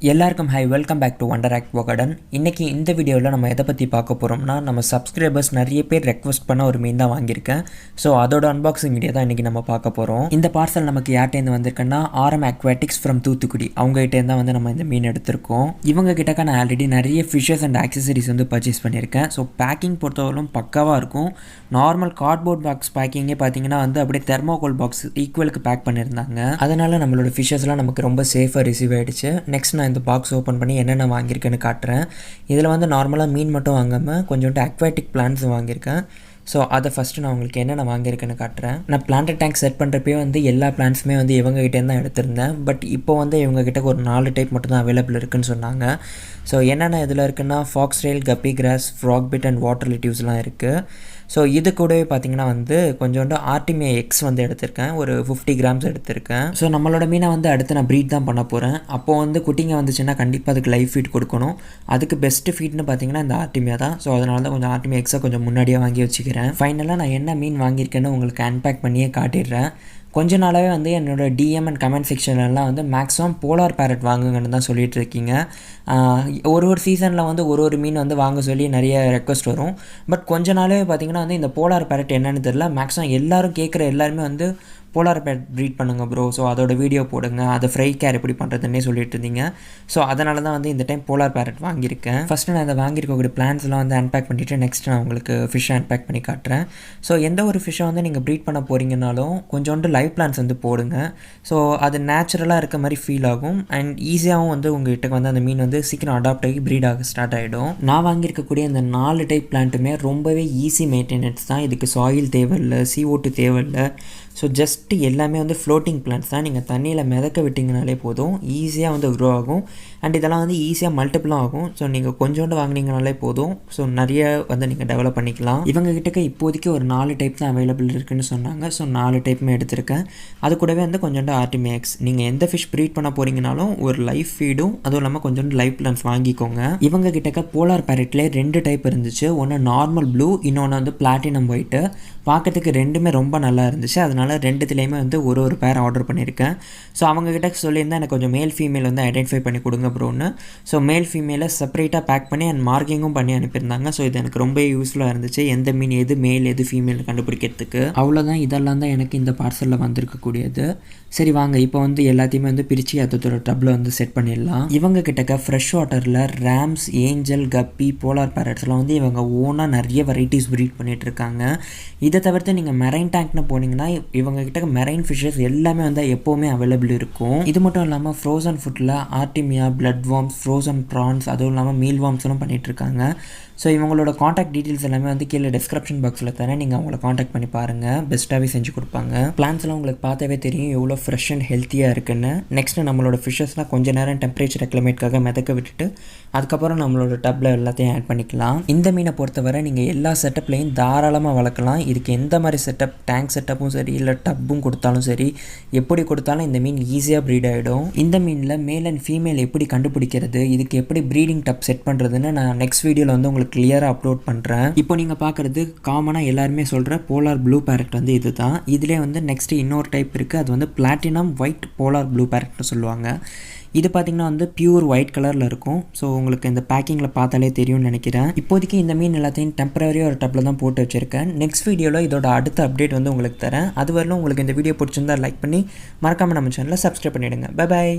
எல்லாருக்கும் hi, welcome back to Wonder Aqua Garden. இன்றைக்கி இந்த வீடியோவில் நம்ம எதை பற்றி பார்க்க போகிறோம்னா, நம்ம சப்ஸ்கிரைபர்ஸ் நிறைய பேர் ரெக்வஸ்ட் பண்ண ஒரு மீன் தான் வாங்கியிருக்கேன். ஸோ அதோட அன்பாக்சிங் வீடியோ தான் இன்றைக்கி நம்ம பார்க்க போகிறோம். இந்த பார்சல் நமக்கு யார்ட்டேருந்து வந்திருக்குன்னா Aquatics ஃப்ரம் Thoothukudi. அவங்ககிட்டேருந்து தான் வந்து நம்ம இந்த மீன் எடுத்திருக்கோம். இவங்க கிட்டக்க நான் ஆல்ரெடி நிறைய ஃபிஷ்ஷஸ் அண்ட் ஆக்சசரிஸ் வந்து பர்ச்சேஸ் பண்ணியிருக்கேன். ஸோ பேக்கிங் பொறுத்தவரைக்கும் பக்காவாக இருக்கும். நார்மல் கார்ட்போர்ட் பாக்ஸ் பேக்கிங்கே பார்த்தீங்கன்னா வந்து அப்படியே தெர்மோகோல் பாக்ஸ் ஈக்குவலுக்கு பேக் பண்ணியிருந்தாங்க. அதனால் நம்மளோட ஃபிஷ்ஷஸ்லாம் நமக்கு ரொம்ப சேஃபாக ரிசீவ் ஆகிடுச்சு. நெக்ஸ்ட் நான் இந்த பாக்ஸ் ஓப்பன் பண்ணி என்னென்ன வாங்கியிருக்கேன்னு காட்டுறேன். இதில் வந்து நார்மலாக மீன் மட்டும் வாங்காமல் கொஞ்சோண்டு அக்வாட்டிக் பிளான்ட்ஸ் வாங்கியிருக்கேன். ஸோ அதை ஃபஸ்ட்டு நான் உங்களுக்கு என்னென்ன வாங்கியிருக்கேன்னு காட்டுறேன். நான் பிளான்ட் டேங்க் செட் பண்ணுறப்பே வந்து எல்லா பிளான்ட்ஸுமே வந்து இவங்ககிட்டேருந்து தான் எடுத்திருந்தேன். பட் இப்போ வந்து இவங்ககிட்ட ஒரு 4 டைப் மட்டும் தான் அவைலபிள் இருக்குதுன்னு சொன்னாங்க. ஸோ என்னென்ன இதில் இருக்குன்னா fox tail, guppy grass, frog bit and water லிட்டிவ்ஸ்லாம் இருக்குது. ஸோ இது கூடவே பார்த்திங்கன்னா வந்து கொஞ்சோண்டு ஆர்டிமியா எக்ஸ் வந்து எடுத்திருக்கேன். ஒரு 50 கிராம்ஸ் எடுத்திருக்கேன். ஸோ நம்மளோட மீனை வந்து அடுத்து நான் ப்ரீட் தான் பண்ண போகிறேன். அப்போது வந்து குட்டிங்க வந்துச்சுன்னா கண்டிப்பாக அதுக்கு லைவ் ஃபீட் கொடுக்கணும். அதுக்கு பெஸ்ட்டு ஃபீட்னு பார்த்திங்கன்னா இந்த ஆர்டிமியா தான். ஸோ அதனால தான் கொஞ்சம் ஆர்டிமியா எக்ஸை கொஞ்சம் முன்னாடியே வாங்கி வச்சுக்கிறேன். ஃபைனலாக நான் என்ன மீன் வாங்கியிருக்கேன்னு உங்களுக்கு அன்பேக் பண்ணியே காட்டிடுறேன். கொஞ்ச நாளாகவே வந்து என்னோடய டிஎம் அண்ட் கமெண்ட் செக்ஷன்லாம் வந்து மேக்ஸிமம் போலார் பேரட் வாங்குங்கன்னு தான் சொல்லிகிட்டு இருக்கீங்க. ஒரு சீசனில் வந்து ஒரு மீன் வந்து வாங்க சொல்லி நிறைய ரெக்வஸ்ட் வரும். பட் கொஞ்ச நாளாகவே பார்த்திங்கன்னா வந்து இந்த போலார் பேரட் என்னென்னு தெரியல. மேக்ஸிமம் எல்லோரும் கேட்குற எல்லாருமே வந்து போலார் பேரட் ப்ரீட் பண்ணுங்க ப்ரோ, ஸோ அதோட வீடியோ போடுங்க, அதை ஃப்ரை கேர் எப்படி பண்ணுறதுன்னே சொல்லிட்டு இருந்தீங்க. ஸோ அதனால தான் வந்து இந்த டைம் போலார் பேரட் வாங்கியிருக்கேன். ஃபஸ்ட்டு நான் அதை வாங்கியிருக்கக்கூடிய பிளான்ஸ்லாம் வந்து அன்பேக் பண்ணிவிட்டு நெக்ஸ்ட் நான் உங்களுக்கு ஃபிஷ்ஷை அன்பேக் பண்ணி காட்டுறேன். ஸோ எந்த ஒரு ஃபிஷ்ஷை வந்து நீங்கள் ப்ரீட் பண்ண போகிறீங்கனாலும் கொஞ்சோண்டு லைவ் பிளான்ஸ் வந்து போடுங்க. ஸோ அது நேச்சுரலாக இருக்க மாதிரி ஃபீல் ஆகும் அண்ட் ஈஸியாகவும் வந்து உங்கள்கிட்ட வந்து அந்த மீன் வந்து சீக்கிரம் அடாப்ட் ஆகி ப்ரீட் ஆக ஸ்டார்ட் ஆகிடும். நான் வாங்கியிருக்கக்கூடிய இந்த 4 டைப் பிளான்ட்டுமே ரொம்பவே ஈஸி மெயின்டெனன்ஸ் தான். இதுக்கு சாயில் தேவையில்லை, CO2 தேவையில்லை. ஸோ ஜஸ்ட்டு எல்லாமே வந்து ஃப்ளோட்டிங் பிளான்ட்ஸ் தான். நீங்கள் தண்ணியில் மிதக்க விட்டிங்கனாலே போதும், ஈஸியாக வந்து க்ரோ ஆகும் அண்ட் இதெல்லாம் வந்து ஈஸியாக மல்டிபிளும் ஆகும். ஸோ நீங்கள் கொஞ்சோண்டு வாங்கினீங்கனாலே போதும். ஸோ நிறைய வந்து நீங்கள் டெவலப் பண்ணிக்கலாம். இவங்க கிட்டக்க இப்போதைக்கு ஒரு 4 டைப் தான் அவைலபிள் இருக்குதுன்னு சொன்னாங்க. ஸோ 4 டைப்புமே எடுத்திருக்கேன். அது கூடவே வந்து கொஞ்சோண்டு ஆர்டிமேக்ஸ். நீங்கள் எந்த ஃபிஷ் ப்ரீட் பண்ண போகிறீங்கனாலும் ஒரு லைஃப் ஃபீடும் அதுவும் இல்லாமல் கொஞ்சோண்டு லைஃப் பிளான்ஸ் வாங்கிக்கோங்க. இவங்க கிட்டக்க போலார் பேரட்லேயே 2 டைப் இருந்துச்சு. ஒன்று நார்மல் ப்ளூ, இன்னொன்று வந்து பிளாட்டினம் ஒயிட்டு. பார்க்கறதுக்கு ரெண்டுமே ரொம்ப நல்லா இருந்துச்சு. அதனால் 2த்துலேயுமே வந்து ஒரு பேர் ஆர்டர் பண்ணியிருக்கேன். ஸோ அவங்கக்கிட்ட சொல்லியிருந்தால் எனக்கு கொஞ்சம் மேல் ஃபீமேல் வந்து ஐடென்டிஃபை பண்ணி கொடுங்க ப்ரோன்னு. ஸோ மேல் ஃபீமேலை செப்பரேட்டாக பேக் பண்ணி அண்ட் மார்க்கிங்கும் பண்ணி அனுப்பியிருந்தாங்க. ஸோ இது எனக்கு ரொம்ப யூஸ்ஃபுல்லாக இருந்துச்சு, எந்த மீன் எது மேல் எது ஃபீமேல் கண்டுபிடிக்கிறதுக்கு. அவ்வளோதான், இதெல்லாம் தான் எனக்கு இந்த பார்சலில் வந்திருக்கக்கூடியது. சரி வாங்க இப்போ வந்து எல்லாத்தையுமே வந்து பிரித்து அதோட டப்பில் வந்து செட் பண்ணிடலாம். இவங்க கிட்டக்க ஃப்ரெஷ் வாட்டரில் ரேம்ஸ், ஏஞ்சல், கப்பி, போலார் பேரட்ஸ்லாம் வந்து இவங்க ஓனாக நிறைய வெரைட்டிஸ் ப்ரீட் பண்ணிகிட்ருக்காங்க. இதை தவிர்த்து நீங்கள் மெரைன் டேங்க்னு போனீங்கன்னா இவங்க கிட்ட மெரைன் ஃபிஷ்ஷஸ் எல்லாமே வந்து எப்போவுமே அவைலபிள் இருக்கும். இது மட்டும் இல்லாமல் ஃப்ரோசன் ஃபுட்டில் artemia, blood worms, frozen prawns, அதுவும் இல்லாமல் மீல் வார்ம்ஸ்லாம் பண்ணிகிட்ருக்காங்க. ஸோ இவங்களோட காண்டாக்ட் டீட்டெயில்ஸ் எல்லாமே வந்து கீழே டிஸ்கிரிப்ஷன் பாக்ஸில் தரேன். நீங்கள் அவங்கள காண்டாக்ட் பண்ணி பாருங்கள், பெஸ்ட்டாகவே செஞ்சு கொடுப்பாங்க. பிளான்ஸ்லாம் உங்களுக்கு பார்த்தாவே தெரியும் எவ்வளோ ஃப்ரெஷ் அண்ட் ஹெல்த்தியாக இருக்குன்னு. நெக்ஸ்ட்டு நம்மளோட ஃபிஷ்ஷஸ்லாம் கொஞ்சம் நேரம் டெம்பரேச்சர் ரெக்ளமேட்காக மிதக்க விட்டுட்டு அதுக்கப்புறம் நம்மளோட டப்பில் எல்லாத்தையும் ஆட் பண்ணிக்கலாம். இந்த மீனை பொறுத்தவரை நீங்கள் எல்லா செட்டப்லையும் தாராளமாக வளர்க்கலாம். இதுக்கு எந்த மாதிரி செட்டப், டேங்க் செட்டப்பும் சரி இல்லை டப்பும் கொடுத்தாலும் சரி, எப்படி கொடுத்தாலும் இந்த மீன் ஈஸியாக ப்ரீட் ஆகிடும். இந்த மீனில் மேல் அண்ட் ஃபீமேல் எப்படி கண்டுபிடிக்கிறது, இதுக்கு எப்படி ப்ரீடிங் டப் செட் பண்ணுறதுன்னு நான் நெக்ஸ்ட் வீடியோவில் வந்து உங்களுக்கு கிளியராக அப்லோட் பண்ணுறேன். இப்போ நீங்கள் பார்க்குறது காமனாக எல்லாருமே சொல்கிற போலார் ப்ளூ பேரட் வந்து இது தான். இதிலே வந்து நெக்ஸ்ட்டு இன்னொரு டைப் இருக்குது, அது வந்து பிளாட்டினம் ஒயிட் போலார் ப்ளூ பேரட்னு சொல்லுவாங்க. இது பார்த்திங்கன்னா வந்து பியூர் ஒயிட் கலரில் இருக்கும். ஸோ உங்களுக்கு இந்த பேக்கிங்கில் பார்த்தாலே தெரியும்னு நினைக்கிறேன். இப்போதைக்கு இந்த மீன் எல்லாத்தையும் டெம்பரரியாக ஒரு டப்பில் தான் போட்டு வச்சுருக்கேன். நெக்ஸ்ட் வீடியோவில் இதோட அடுத்த அப்டேட் வந்து உங்களுக்கு தரேன். அது வரலும் உங்களுக்கு இந்த வீடியோ பிடிச்சிருந்தா லைக் பண்ணி மறக்காமல் நம்ம சேனலை சப்ஸ்கிரைப் பண்ணிவிடுங்க. Bye bye.